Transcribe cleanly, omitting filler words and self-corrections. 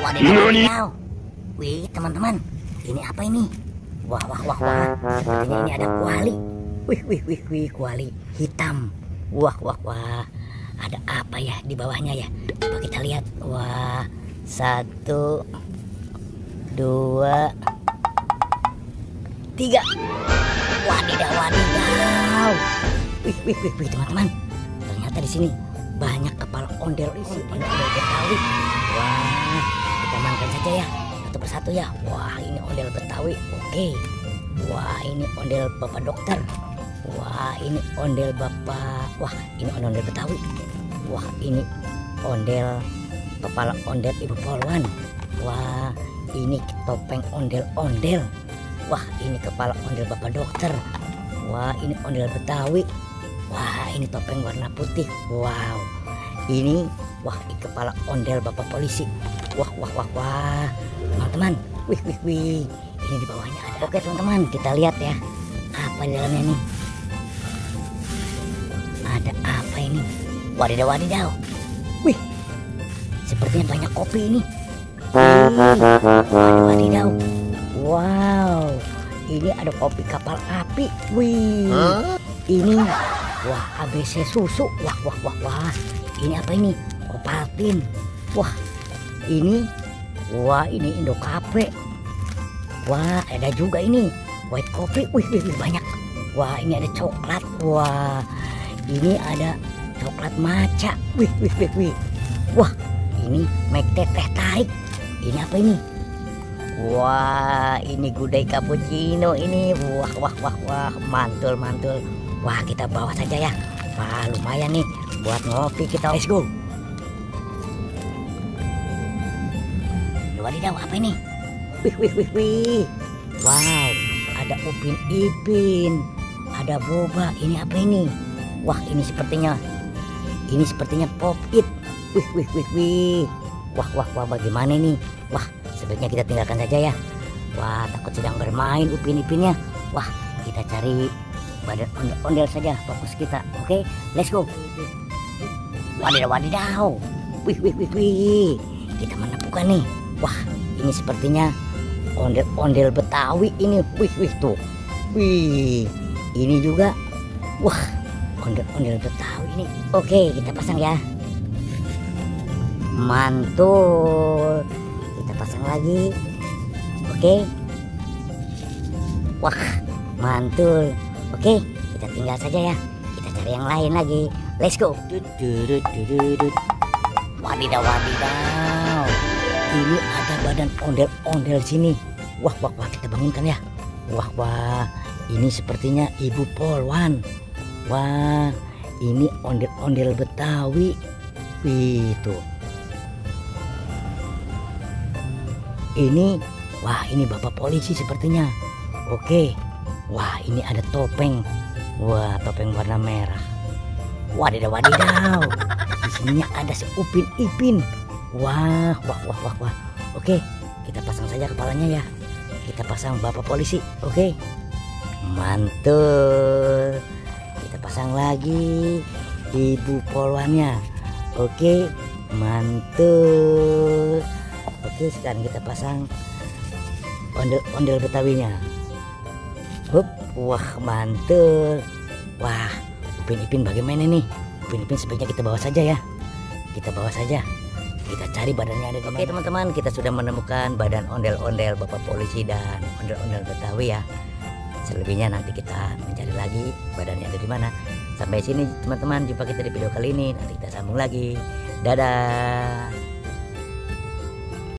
Wadidaw. Wih teman-teman, ini apa ini? Wah. Sepertinya ini ada kuali. Wih, kuali hitam. Wah. Ada apa ya di bawahnya ya? Coba kita lihat. Wah, 1, 2, 3. Wadidaw. Wih teman-teman. Ternyata di sini banyak kepala ondel isi ondel Betawi. Wah, kita mainkan saja ya satu persatu ya. Wah, ini ondel Betawi. Oke. Wah, ini ondel Bapak Dokter. Wah, ini ondel Bapak. Wah, ini ondel Betawi. Wah, ini ondel kepala ondel Ibu Polwan. Wah, ini topeng ondel-ondel. Wah, ini kepala ondel Bapak Dokter. Wah, ini ondel Betawi. Wah, ini topeng warna putih. Wow, ini ini kepala ondel Bapak Polisi. Wah, teman-teman. Wih, ini di bawahnya ada. Oke teman-teman, kita lihat ya, apa di dalamnya nih. Ada apa ini? Wadidaw. Wih, sepertinya banyak kopi ini. Wadidaw. Wow, ini ada kopi kapal api. Wih, ini ABC susu. Wah, ini apa ini? Ovaltine. Wah, ini Indo Cafe. Wah, ada juga ini white coffee. Wih, banyak. Wah, ini ada coklat. Wah, ini ada coklat matcha. Wih. Wah, ini make teh tarik. Ini apa ini? Wah, ini gudai cappuccino ini. Wah, mantul. Wah, kita bawa saja ya. Wah, lumayan nih buat ngopi kita. Let's go. Wadidaw, apa ini? Wih. Wow, ada Upin Ipin, ada boba. Ini apa ini? Wah, ini sepertinya Pop It. Wih. Wah, bagaimana ini? Wah, sebaiknya kita tinggalkan saja ya. Wah, takut sedang bermain Upin Ipinnya. Wah, kita cari badan ondel saja, fokus kita. Oke, let's go. Wadidaw. Wih. Kita menemukan nih. Wah, ini sepertinya ondel Betawi ini. Wih tuh. Wih, ini juga. Wah, ondel Betawi ini. Oke, kita pasang ya. Mantul. Kita pasang lagi. Oke. Wah, mantul. Oke, kita tinggal saja ya. Kita cari yang lain lagi. Let's go. Wadidaw. Ini ada badan ondel-ondel sini. Wah, kita bangunkan ya. Wah, ini sepertinya Ibu Polwan. Wah, ini ondel-ondel Betawi. Wih tuh. Ini Bapak Polisi sepertinya. Oke. Wah, ini ada topeng. Wah, topeng warna merah. Wadidaw. Di sini ada si Upin Ipin. Wah. Oke, kita pasang saja kepalanya ya. Kita pasang Bapak Polisi. Oke. Mantul. Kita pasang lagi Ibu Polwannya. Oke, mantul. Oke, sekarang kita pasang ondel Betawinya. Wah, mantul. Wah, Upin Ipin bagaimana nih? Upin Ipin sebaiknya kita bawa saja ya. Kita cari badannya ada di mana. Oke teman-teman, kita sudah menemukan badan ondel-ondel Bapak Polisi dan ondel-ondel Betawi ya. Selebihnya nanti kita mencari lagi badannya ada di mana. Sampai sini teman-teman, jumpa kita di video kali ini. Nanti kita sambung lagi. Dadah.